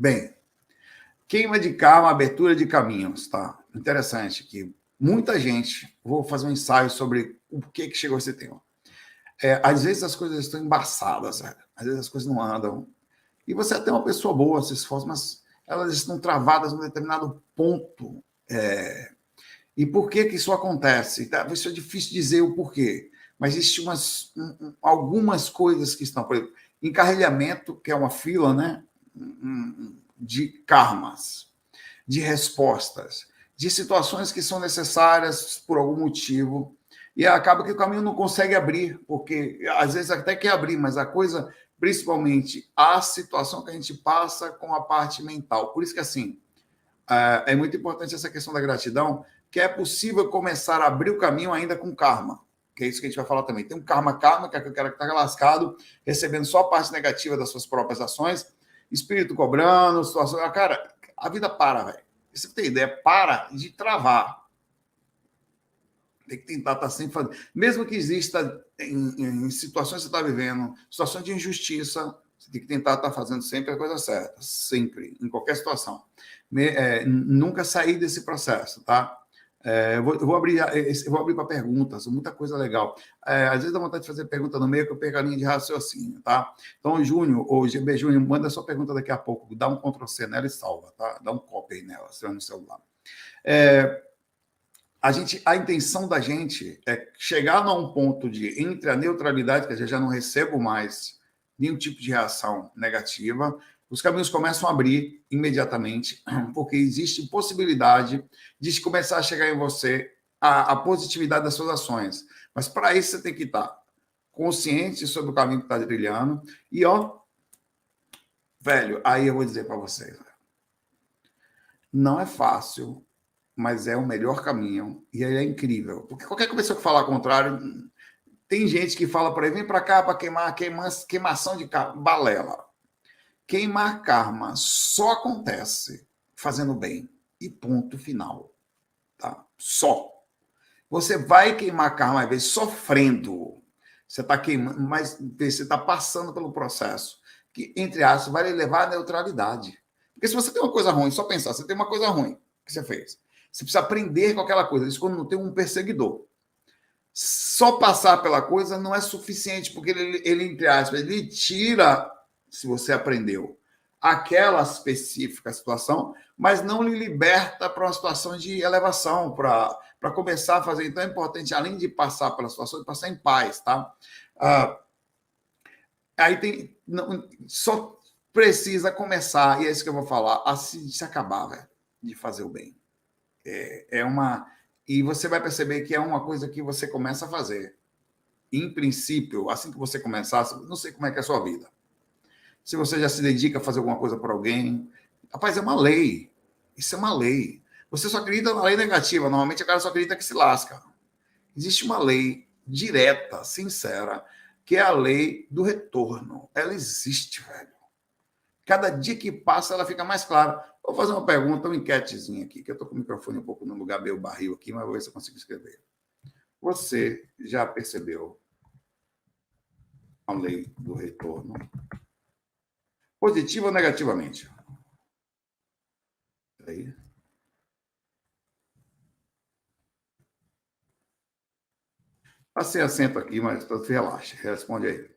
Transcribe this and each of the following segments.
Bem, queima de karma, abertura de caminhos, tá? Interessante que muita gente, vou fazer um ensaio sobre o que chegou a esse tema. Às vezes as coisas estão embaçadas, velho. Às vezes as coisas não andam. E você é até uma pessoa boa, se esforça, mas elas estão travadas num determinado ponto. E por que isso acontece? Tá? Isso é difícil dizer o porquê, mas existem algumas coisas que estão, por exemplo, encarrilhamento, que é uma fila, né, de karmas, de respostas, de situações que são necessárias por algum motivo, e acaba que o caminho não consegue abrir, porque às vezes até quer abrir, mas a coisa, principalmente a situação que a gente passa com a parte mental. Por isso que, assim, é muito importante essa questão da gratidão, que é possível começar a abrir o caminho ainda com karma, que é isso que a gente vai falar também. Tem um karma, que é aquele cara que está lascado, recebendo só a parte negativa das suas próprias ações, espírito cobrando, situação... Cara, a vida para, velho. Você tem ideia, para de travar. Tem que tentar estar sempre fazendo. Mesmo que exista em situações que você está vivendo, situações de injustiça, você tem que tentar estar fazendo sempre a coisa certa. Sempre, em qualquer situação. Nunca sair desse processo, tá? Eu vou abrir para perguntas, muita coisa legal. Às vezes dá vontade de fazer pergunta no meio que eu perco a linha de raciocínio, tá? Então, Júnior, ou GB Júnior, manda sua pergunta daqui a pouco, dá um Ctrl+C nela e salva, tá? Dá um copy aí nela, se no celular. A intenção da gente é chegar num ponto de entre a neutralidade, que a gente já não recebo mais nenhum tipo de reação negativa, os caminhos começam a abrir imediatamente, porque existe possibilidade de começar a chegar em você a positividade das suas ações. Mas para isso você tem que estar consciente sobre o caminho que está trilhando. E, velho, aí eu vou dizer para vocês, não é fácil, mas é o melhor caminho e ele é incrível. Porque qualquer pessoa que falar ao contrário, tem gente que fala por aí, vem para cá para queimação de karma, balela. Queimar karma só acontece fazendo bem e ponto final, tá? Só. Você vai queimar karma às vezes sofrendo. Você está queimando, mas você está passando pelo processo que, entre aspas, vai levar à neutralidade. Porque se você tem uma coisa ruim, só pensar, você tem uma coisa ruim que você fez. Você precisa aprender com aquela coisa. Isso quando não tem um perseguidor. Só passar pela coisa não é suficiente, porque ele entre aspas, ele tira, se você aprendeu, aquela específica situação, mas não lhe liberta para uma situação de elevação, para começar a fazer. Então é importante, além de passar pela situação, passar em paz, tá? Aí tem. Não, só precisa começar, e é isso que eu vou falar, a se acabar, velho, de fazer o bem. E você vai perceber que é uma coisa que você começa a fazer. Em princípio, assim que você começar, não sei como é que é a sua vida. Se você já se dedica a fazer alguma coisa para alguém, rapaz, é uma lei. Isso é uma lei. Você só acredita na lei negativa. Normalmente, o cara só acredita que se lasca. Existe uma lei direta, sincera, que é a lei do retorno. Ela existe, velho. Cada dia que passa, ela fica mais clara. Vou fazer uma pergunta, uma enquetezinha aqui, que eu estou com o microfone um pouco no lugar meio barril aqui, mas vou ver se eu consigo escrever. Você já percebeu a lei do retorno? Positiva ou negativamente? Aí. Passei assento aqui, mas relaxa, responde aí.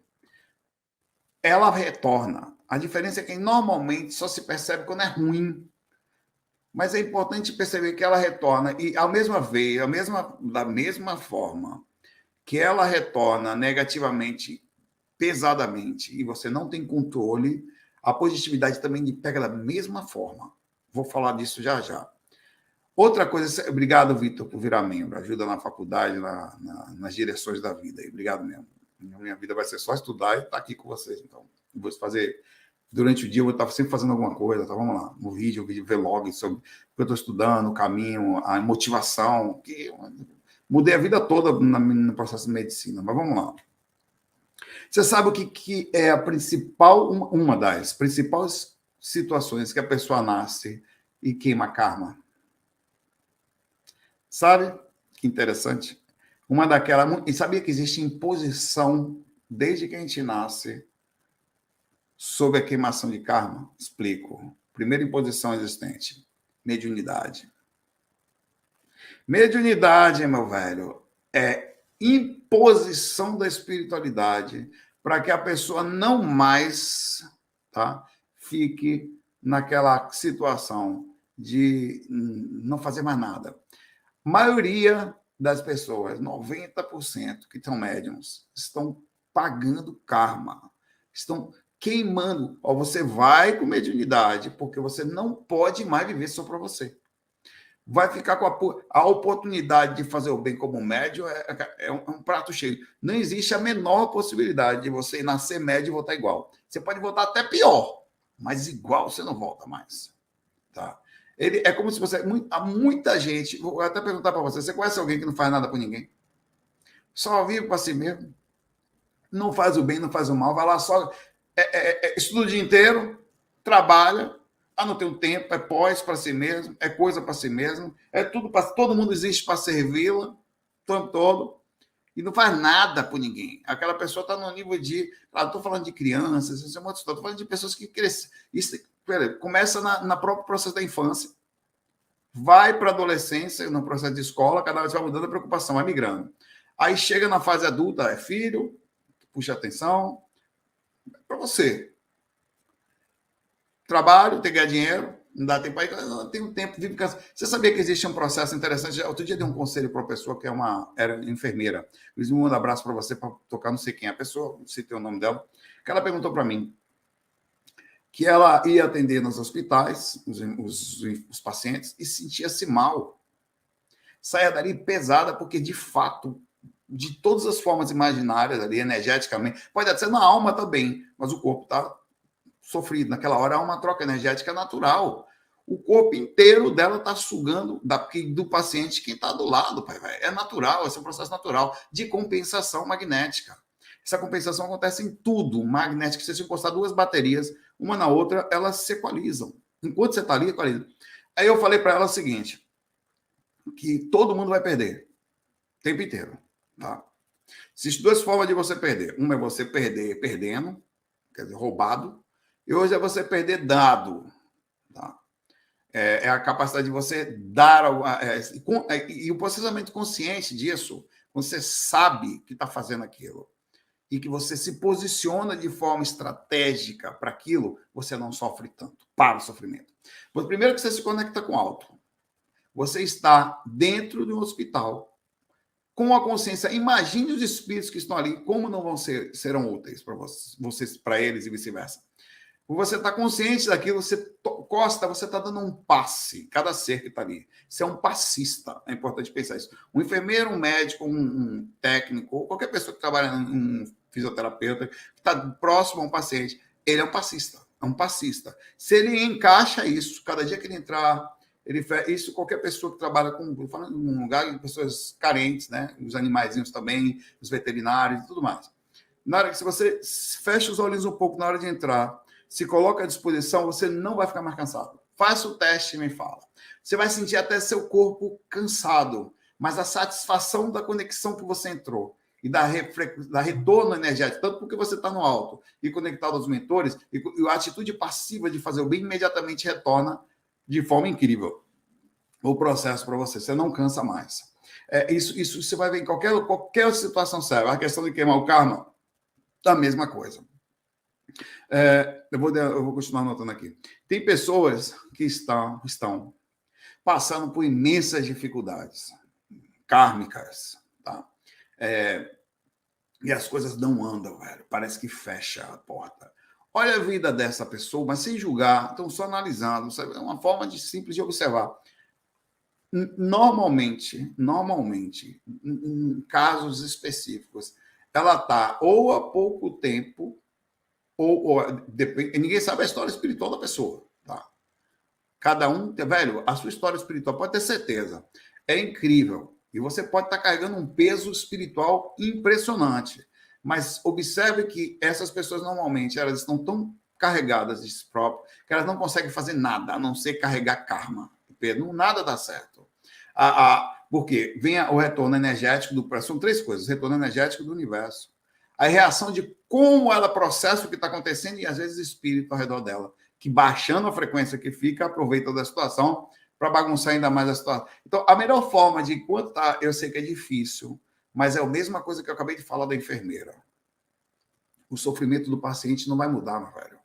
Ela retorna. A diferença é que normalmente só se percebe quando é ruim. Mas é importante perceber que ela retorna e da mesma forma que ela retorna negativamente, pesadamente, e você não tem controle, a positividade também pega da mesma forma. Vou falar disso já já. Outra coisa, obrigado, Vitor, por virar membro. Ajuda na faculdade, nas direções da vida. Obrigado mesmo. Minha vida vai ser só estudar e estar aqui com vocês. Então, vou fazer durante o dia, eu vou estar sempre fazendo alguma coisa. Então, vamos lá. No vídeo vlog sobre o que eu estou estudando, o caminho, a motivação. Mudei a vida toda no processo de medicina. Mas vamos lá. Você sabe o que é a principal, uma das principais situações que a pessoa nasce e queima karma? Sabe? Que interessante. Uma daquelas... E sabia que existe imposição desde que a gente nasce sobre a queimação de karma? Explico. Primeira imposição existente, mediunidade. Mediunidade, meu velho, é imposição da espiritualidade para que a pessoa não mais, tá, fique naquela situação de não fazer mais nada. A maioria das pessoas, 90% que são médiums, estão pagando karma, estão queimando. Ó, você vai com mediunidade, porque você não pode mais viver só para você. Vai ficar com a oportunidade de fazer o bem como médium é um prato cheio. Não existe a menor possibilidade de você nascer médio e voltar igual. Você pode voltar até pior, mas igual você não volta mais. Tá? Ele é como se você... Há muita gente... Vou até perguntar para você. Você conhece alguém que não faz nada por ninguém? Só vive para si mesmo? Não faz o bem, não faz o mal. Vai lá só... estuda o dia inteiro, trabalha... não tem um tempo, é pós para si mesmo, é coisa para si mesmo, é tudo para... Todo mundo existe para servi-la o tempo todo e não faz nada por ninguém. Aquela pessoa está no nível de... Claro, estou falando de crianças, isso é uma outra história, estou falando de pessoas que crescem. Isso, começa na próprio processo da infância, vai para a adolescência, no processo de escola, cada vez vai mudando a preocupação, vai migrando. Aí chega na fase adulta, é filho, puxa atenção, para você. Trabalho, tem que ganhar dinheiro, não dá tempo aí, não tenho tempo, vivo cansado. Você sabia que existe um processo interessante? Outro dia dei um conselho para uma pessoa que era enfermeira. Luiz, me manda um abraço para você, para tocar não sei quem. A pessoa, não sei o nome dela, que ela perguntou para mim que ela ia atender nos hospitais, os pacientes, e sentia-se mal. Saia dali pesada, porque, de fato, de todas as formas imaginárias ali, energeticamente, pode ser na alma também, mas o corpo está sofrido. Naquela hora há uma troca energética natural. O corpo inteiro dela está sugando do paciente que está do lado, pai. É natural, esse é um processo natural de compensação magnética. Essa compensação acontece em tudo magnético. Se você encostar duas baterias, uma na outra, elas se equalizam. Enquanto você está ali, equaliza. Aí eu falei para ela o seguinte, que todo mundo vai perder o tempo inteiro. Tá? Existem duas formas de você perder. Uma é você perder perdendo, quer dizer, roubado, e hoje é você perder dado. Tá? É a capacidade de você dar... e o processamento consciente disso, você sabe que está fazendo aquilo, e que você se posiciona de forma estratégica para aquilo, você não sofre tanto. Para o sofrimento. Primeiro que você se conecta com o alto. Você está dentro de um hospital, com a consciência. Imagine os espíritos que estão ali, como não serão úteis para vocês, para eles e vice-versa. Você está consciente daquilo, você está dando um passe, cada ser que está ali. Você é um passista, é importante pensar isso. Um enfermeiro, um médico, um técnico, qualquer pessoa que trabalha, um fisioterapeuta, que está próximo a um paciente, ele é um passista, é um passista. Se ele encaixa isso, cada dia que ele entrar, isso qualquer pessoa que trabalha com, falando em um lugar de pessoas carentes, né? Os animaizinhos também, os veterinários e tudo mais. Na hora que se você fecha os olhos um pouco na hora de entrar, se coloca à disposição, você não vai ficar mais cansado. Faça o teste e me fala. Você vai sentir até seu corpo cansado, mas a satisfação da conexão que você entrou e da retorno energético, tanto porque você está no alto e conectado aos mentores, e a atitude passiva de fazer o bem imediatamente retorna de forma incrível o processo para você. Você não cansa mais. Isso você vai ver em qualquer situação séria. A questão de queimar o karma, a mesma coisa. Eu vou continuar anotando aqui. Tem pessoas que estão passando por imensas dificuldades kármicas, tá? E as coisas não andam, velho. Parece que fecha a porta. Olha a vida dessa pessoa, mas sem julgar, estão só analisando. Sabe? É uma forma simples de observar. Normalmente, em casos específicos, ela está ou há pouco tempo, ou depende, ninguém sabe a história espiritual da pessoa, tá? Cada um, velho, a sua história espiritual, pode ter certeza, é incrível. E você pode estar carregando um peso espiritual impressionante. Mas observe que essas pessoas, normalmente, elas estão tão carregadas de si próprias que elas não conseguem fazer nada, a não ser carregar karma. Nada dá certo. Porque vem o retorno energético são três coisas: o retorno energético do universo, a reação de como ela processa o que está acontecendo e, às vezes, o espírito ao redor dela, que baixando a frequência que fica, aproveita da situação para bagunçar ainda mais a situação. Então, a melhor forma de enquanto tá, eu sei que é difícil, mas é a mesma coisa que eu acabei de falar da enfermeira. O sofrimento do paciente não vai mudar, meu velho.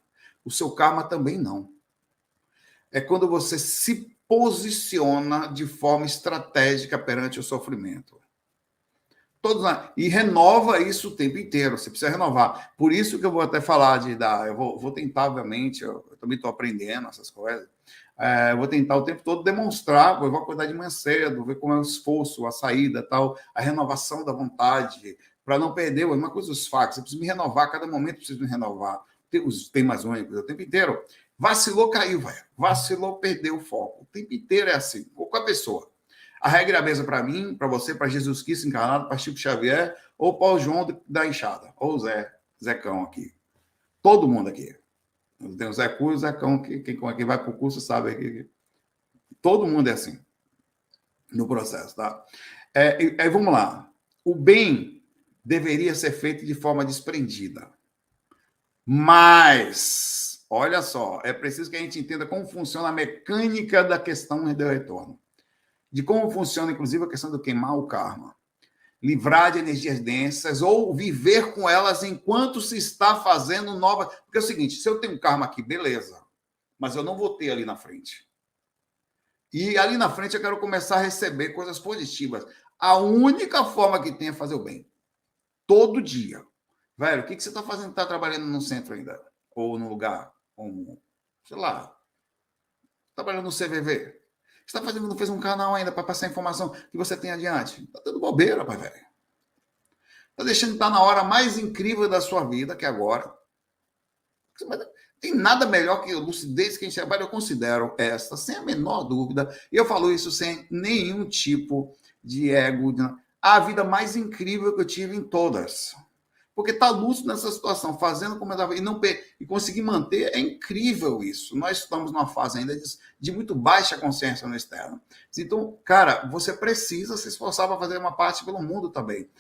O seu karma também não. É quando você se posiciona de forma estratégica perante o sofrimento. E renova isso o tempo inteiro. Você precisa renovar. Por isso que eu vou até falar eu vou tentar, obviamente, eu também estou aprendendo essas coisas. Eu vou tentar o tempo todo demonstrar, eu vou acordar de manhã cedo, ver como é o esforço, a saída, tal, a renovação da vontade, para não perder. Uma coisa dos fatos, eu preciso me renovar, a cada momento eu preciso me renovar. Tem mais únicos o tempo inteiro. Vacilou, caiu, velho. Vacilou, perdeu o foco. O tempo inteiro é assim, com a pessoa. A regra é a mesma para mim, para você, para Jesus Cristo encarnado, para Chico Xavier, ou para o João da Enxada, ou o Zecão aqui. Todo mundo aqui. Tem o Zé Cu e o Zecão, quem vai para o curso sabe que todo mundo é assim, no processo, tá? Vamos lá. O bem deveria ser feito de forma desprendida. Mas, olha só, é preciso que a gente entenda como funciona a mecânica da questão do retorno. De como funciona, inclusive, a questão do queimar o karma. Livrar de energias densas ou viver com elas enquanto se está fazendo nova... Porque é o seguinte, se eu tenho um karma aqui, beleza, mas eu não vou ter ali na frente. E ali na frente eu quero começar a receber coisas positivas. A única forma que tem é fazer o bem. Todo dia. Velho, o que você está fazendo? Está trabalhando no centro ainda? Ou no lugar? Ou, sei lá, trabalhando no CVV? Você está fazendo, não fez um canal ainda para passar a informação que você tem adiante? Está dando bobeira, pai, velho. Está deixando de estar na hora mais incrível da sua vida, que é agora. Tem nada melhor que a lucidez que a gente trabalha, eu considero esta, sem a menor dúvida. E eu falo isso sem nenhum tipo de ego. A vida mais incrível que eu tive em todas. Porque estar lúcido nessa situação, fazendo como eu estava, e conseguir manter, é incrível isso. Nós estamos numa fase ainda de muito baixa consciência no externo. Então, cara, você precisa se esforçar para fazer uma parte pelo mundo também.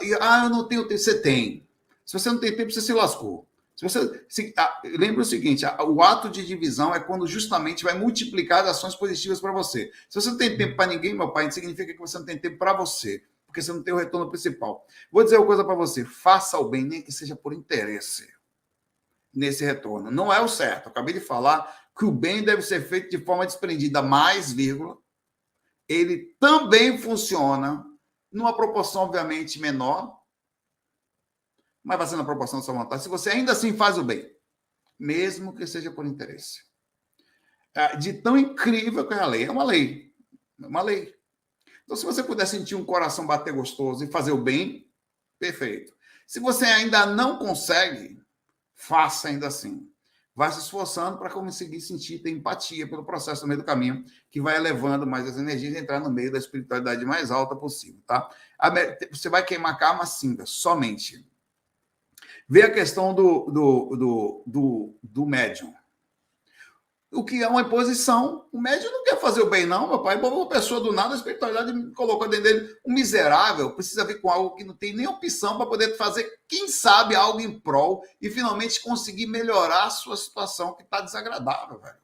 Eu não tenho tempo. Você tem. Se você não tem tempo, você se lascou. Lembra o seguinte, o ato de divisão é quando justamente vai multiplicar as ações positivas para você. Se você não tem tempo para ninguém, meu pai, significa que você não tem tempo para você. Porque você não tem o retorno principal. Vou dizer uma coisa para você, faça o bem, nem que seja por interesse, nesse retorno. Não é o certo. Eu acabei de falar que o bem deve ser feito de forma desprendida, mais, vírgula, ele também funciona numa proporção, obviamente, menor, mas vai ser na proporção da sua vontade. Se você ainda assim faz o bem, mesmo que seja por interesse. De tão incrível que é a lei. É uma lei. É uma lei. Então, se você puder sentir um coração bater gostoso e fazer o bem, perfeito. Se você ainda não consegue, faça ainda assim. Vai se esforçando para conseguir sentir, ter empatia pelo processo no meio do caminho, que vai elevando mais as energias e entrar no meio da espiritualidade mais alta possível, tá? Você vai queimar karma, sim, somente. Vê a questão do médium. O que é uma imposição. O médium não quer fazer o bem, não, meu pai. Uma pessoa do nada, a espiritualidade colocou dentro dele um miserável, precisa vir com algo que não tem nem opção para poder fazer, quem sabe, algo em prol e finalmente conseguir melhorar a sua situação, que está desagradável, velho.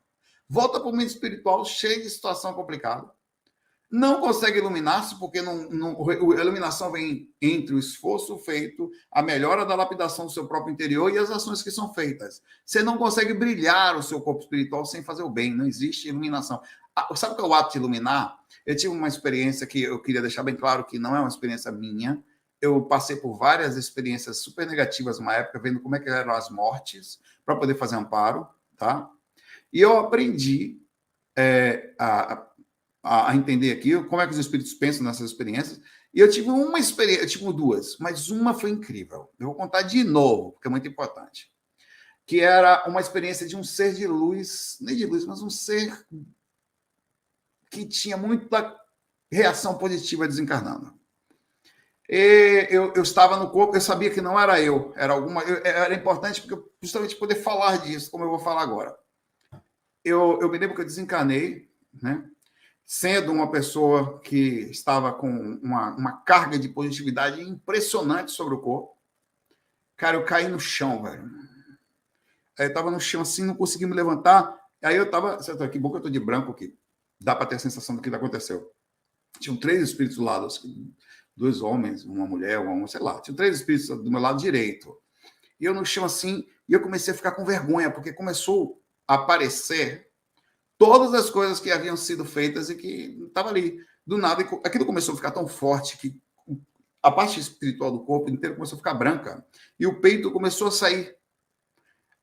Volta para o mundo espiritual cheio de situação complicada. Não consegue iluminar-se porque a iluminação vem entre o esforço feito, a melhora da lapidação do seu próprio interior e as ações que são feitas. Você não consegue brilhar o seu corpo espiritual sem fazer o bem, não existe iluminação. Sabe o que é o ato de iluminar? Eu tive uma experiência que eu queria deixar bem claro que não é uma experiência minha. Eu passei por várias experiências super negativas numa época, vendo como é que eram as mortes, para poder fazer amparo, tá? E eu aprendi a entender aqui como é que os espíritos pensam nessas experiências. E eu tive uma experiência, eu tive duas, mas uma foi incrível. Eu vou contar de novo, porque é muito importante. Que era uma experiência de um ser de luz, nem de luz, mas um ser que tinha muita reação positiva desencarnando. E eu estava no corpo, eu sabia que não era eu, era importante porque justamente poder falar disso, como eu vou falar agora. Eu me lembro que eu desencarnei, né? Sendo uma pessoa que estava com uma carga de positividade impressionante sobre o corpo. Cara, eu caí no chão, velho. Aí eu estava no chão assim, não consegui me levantar. Aí eu estava... Que bom que eu estou de branco aqui. Dá para ter a sensação do que aconteceu. Tinham 3 espíritos do lado, 2 homens, uma mulher, sei lá. Tinham 3 espíritos do meu lado direito. E eu no chão assim, e eu comecei a ficar com vergonha, porque começou a aparecer todas as coisas que haviam sido feitas e que estava ali. Do nada, aquilo começou a ficar tão forte que a parte espiritual do corpo inteiro começou a ficar branca. E o peito começou a sair.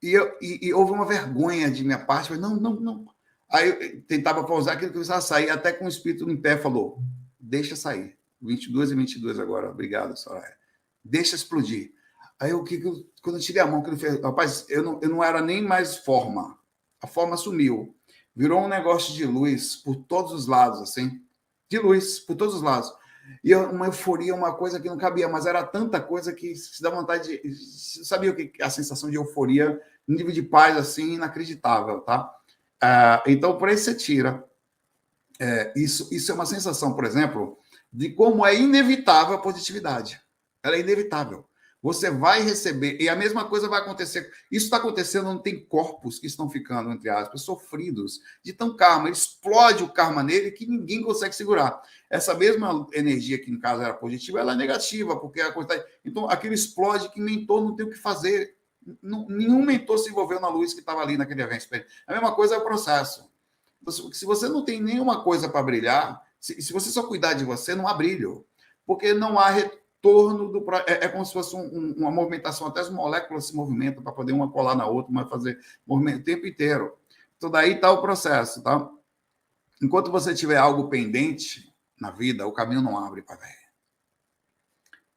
E houve uma vergonha de minha parte. Eu falei, não. Aí eu tentava pausar, aquilo começava a sair, até que um espírito em pé falou, deixa sair. 22h22 agora, obrigado, Soraya. Deixa explodir. Aí quando eu tirei a mão, que ele fez, rapaz, eu não era nem mais forma. A forma sumiu. Virou um negócio de luz por todos os lados, assim. De luz, por todos os lados. E uma euforia, uma coisa que não cabia, mas era tanta coisa que se dá vontade de... Sabia o que a sensação de euforia, um nível de paz, assim, inacreditável, tá? Então, por aí você tira. Isso é uma sensação, por exemplo, de como é inevitável a positividade. Ela é inevitável. Você vai receber, e a mesma coisa vai acontecer. Isso está acontecendo, não tem corpos que estão ficando, entre aspas, sofridos de tão karma. Explode o karma nele que ninguém consegue segurar. Essa mesma energia que, no caso, era positiva, ela é negativa, porque a coisa... Então, aquilo explode que mentor não tem o que fazer. Nenhum mentor se envolveu na luz que estava ali naquele evento. A mesma coisa é o processo. Se você não tem nenhuma coisa para brilhar, se você só cuidar de você, não há brilho. Porque não há retorno do... É como se fosse uma movimentação, até as moléculas se movimentam para poder uma colar na outra, mas fazer movimento o tempo inteiro. Então, daí está o processo, tá? Enquanto você tiver algo pendente na vida, o caminho não abre para ver.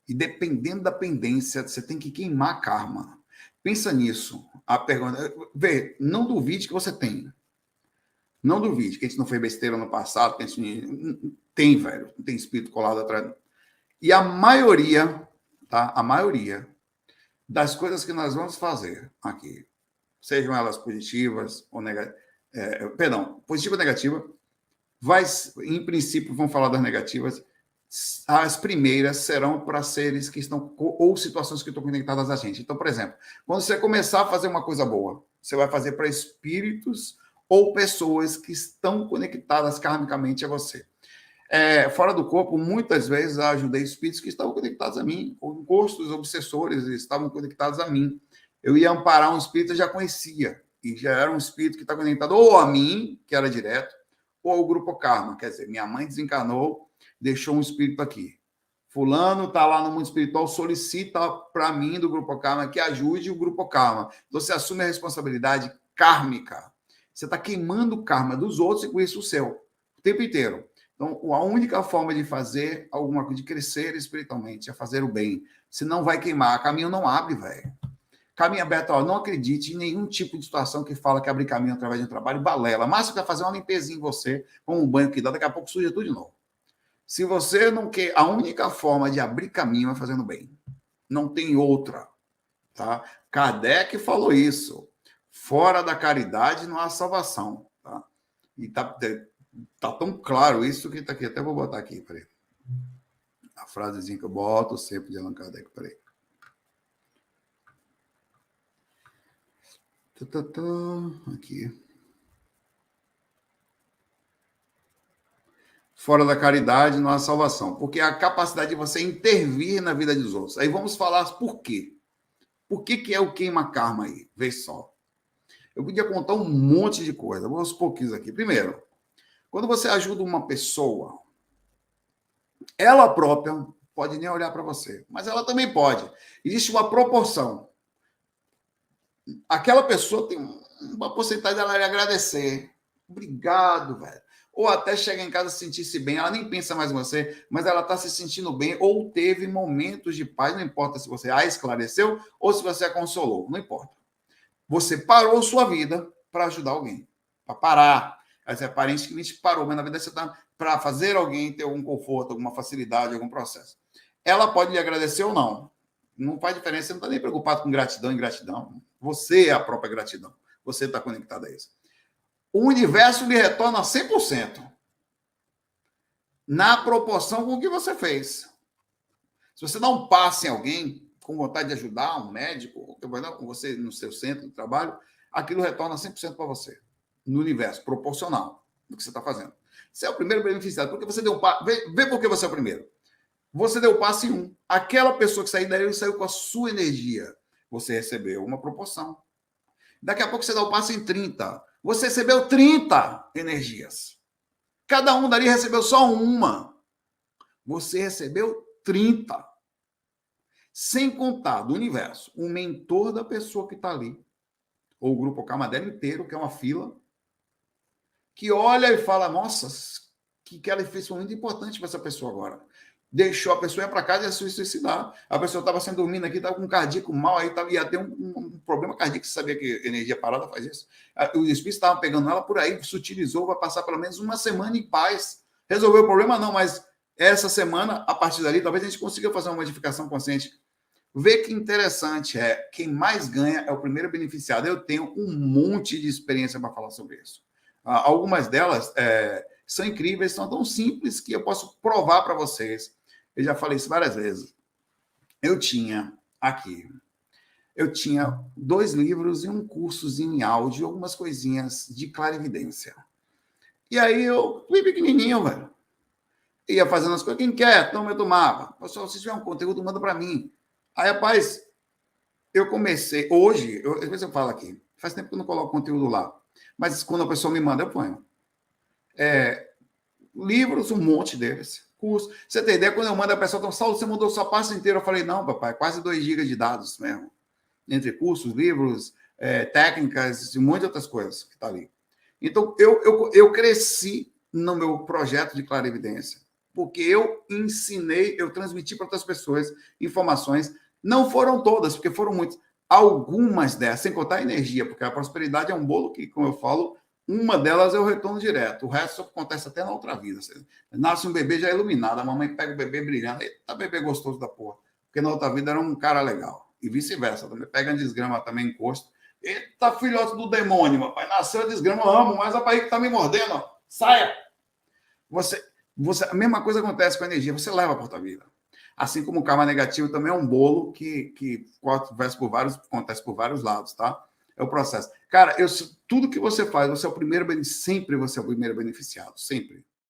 E dependendo da pendência, você tem que queimar karma. Pensa nisso. A pergunta... Vê, não duvide que você tem. Não duvide que a gente não fez besteira no passado, que a gente... Tem, velho. Não tem espírito colado atrás. E a maioria, tá? A maioria das coisas que nós vamos fazer aqui, sejam elas positivas ou negativas, positiva ou negativa, em princípio, vamos falar das negativas, as primeiras serão para seres que estão, ou situações que estão conectadas a gente. Então, por exemplo, quando você começar a fazer uma coisa boa, você vai fazer para espíritos ou pessoas que estão conectadas karmicamente a você. Fora do corpo, muitas vezes eu ajudei espíritos que estavam conectados a mim, ou encostos obsessores estavam conectados a mim. Eu ia amparar um espírito, eu já conhecia, e já era um espírito que está conectado ou a mim, que era direto, ou ao grupo karma. Quer dizer, minha mãe desencarnou, deixou um espírito aqui. Fulano está lá no mundo espiritual, solicita para mim, do grupo karma, que ajude o grupo karma. Então, você assume a responsabilidade kármica. Você está queimando o karma dos outros e com isso o seu, o tempo inteiro. Então, a única forma de fazer alguma coisa, de crescer espiritualmente, é fazer o bem. Se não vai queimar, caminho não abre, velho. Caminho aberto, não acredite em nenhum tipo de situação que fala que abrir caminho através de um trabalho balela. Mas você vai fazer uma limpezinha em você, com um banho que dá, daqui a pouco suja tudo de novo. Se você não quer, a única forma de abrir caminho é fazendo bem. Não tem outra. Tá? Kardec falou isso. Fora da caridade não há salvação. Tá? E tá tão claro isso que tá aqui. Até vou botar aqui, peraí. A frasezinha que eu boto sempre de Allan Kardec, peraí. Aqui. Fora da caridade não há salvação. Porque a capacidade de você intervir na vida dos outros. Aí vamos falar por quê. Por que é o queima-karma aí? Vê só. Eu podia contar um monte de coisa. Vou aos pouquinhos aqui. Primeiro, quando você ajuda uma pessoa, ela própria pode nem olhar para você, mas ela também pode. Existe uma proporção. Aquela pessoa tem uma porcentagem dela de agradecer. Obrigado, velho. Ou até chega em casa e se sentir-se bem, ela nem pensa mais em você, mas ela está se sentindo bem, ou teve momentos de paz, não importa se você a esclareceu ou se você a consolou, não importa. Você parou sua vida para ajudar alguém, para parar. Essa é parente que te parou, mas na verdade você está para fazer alguém ter algum conforto, alguma facilidade, algum processo. Ela pode lhe agradecer ou não. Não faz diferença, você não está nem preocupado com gratidão e ingratidão. Você é a própria gratidão. Você está conectado a isso. O universo lhe retorna 100%. Na proporção com o que você fez. Se você dá um passe em alguém, com vontade de ajudar um médico, com você no seu centro de trabalho, aquilo retorna 100% para você, no universo, proporcional do que você está fazendo. Você é o primeiro beneficiado, porque você deu um passo. Vê por que você é o primeiro. Você deu o passo em 1. Aquela pessoa que saiu daí, saiu com a sua energia. Você recebeu uma proporção. Daqui a pouco você dá o passo em 30. Você recebeu 30 energias. Cada um dali recebeu só uma. Você recebeu 30. Sem contar do universo, o mentor da pessoa que está ali, ou o grupo Camadela inteiro, que é uma fila, que olha e fala, nossa, que ela fez foi muito importante para essa pessoa agora. Deixou a pessoa ir para casa e ia se suicidar. A pessoa estava sendo dormindo aqui, estava com um cardíaco mal, aí ia ter um problema cardíaco. Você sabia que energia parada faz isso? O espírito estava pegando ela por aí, sutilizou, vai passar pelo menos uma semana em paz. Resolveu o problema? Não, mas essa semana, a partir dali, talvez a gente consiga fazer uma modificação consciente. Vê que interessante quem mais ganha é o primeiro beneficiado. Eu tenho um monte de experiência para falar sobre isso. Algumas delas são incríveis, são tão simples que eu posso provar para vocês. Eu já falei isso várias vezes. Eu tinha 2 livros e um cursozinho em áudio, algumas coisinhas de clarividência. E aí eu fui pequenininho, velho. Ia fazendo as coisas. Quem quer? Toma, eu tomava. Pessoal, se tiver um conteúdo, manda para mim. Aí, rapaz, eu comecei... Hoje, às vezes eu falo aqui, faz tempo que eu não coloco conteúdo lá. Mas quando a pessoa me manda, eu ponho. Livros, um monte deles. Curso. Você tem ideia? Quando eu mando a pessoa, então, Saulo, você mandou sua pasta inteira. Eu falei, não, papai, quase 2 GB de dados mesmo. Entre cursos, livros, técnicas e um monte de outras coisas que está ali. Então, eu cresci no meu projeto de clarividência, porque eu ensinei, eu transmiti para outras pessoas informações. Não foram todas, porque foram muitas. Algumas dessas, sem contar a energia, porque a prosperidade é um bolo que, como eu falo, uma delas é o retorno direto. O resto acontece até na outra vida. Você nasce um bebê já iluminado, a mamãe pega o bebê brilhando. Eita, bebê gostoso da porra. Porque na outra vida era um cara legal. E vice-versa. Também pega desgrama também, encosto. Eita, filhote do demônio, papai. Nasceu desgrama, eu amo, mas a barriga tá me mordendo. Ó. Saia! A mesma coisa acontece com a energia. Você leva para a outra vida. Assim como o karma negativo também é um bolo que acontece por vários lados, tá? É o processo. Cara, tudo que você faz, você é o primeiro, sempre você é o primeiro beneficiado, sempre.